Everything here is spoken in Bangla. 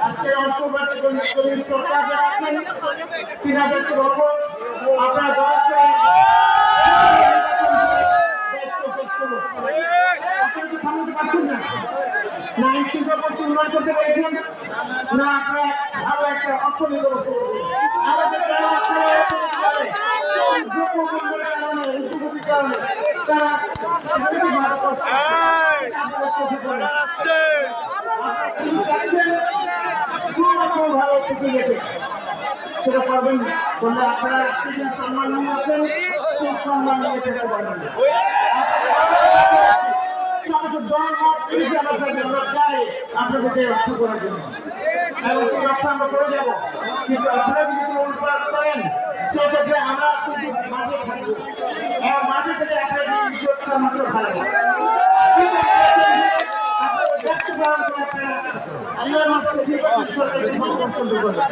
আজকে অন্তর্বর্তীকালীন সরকার যারা আছেন তিনাদেরকে বলবো আপনারা দয়া করে আপনারা কি সামনে পাচ্ছেন না না ইনশিল্প উন্নয়ন করতে পেরেছেন না আপনারা আরো একটা অর্থনীতি আমাদের যারা সেটা করবেন না বললে আপনারা সম্মান নিয়ে আছেন সেই সম্মান নিয়ে যেতে পারবেন আপনাদেরকে রক্ষা করার জন্য এবং সেই রক্ষা আমরা করে যাবো কিন্তু আপনারা যদি কোনো উৎপাদ করেন সেক্ষেত্রে আমরা কিন্তু মাঠে থাকবো এবং মাঠে থেকে আপনাদের ইজ্জত সামান্য খারাপ আল্লাহ মাসকে সরকারি সমর্থন করবে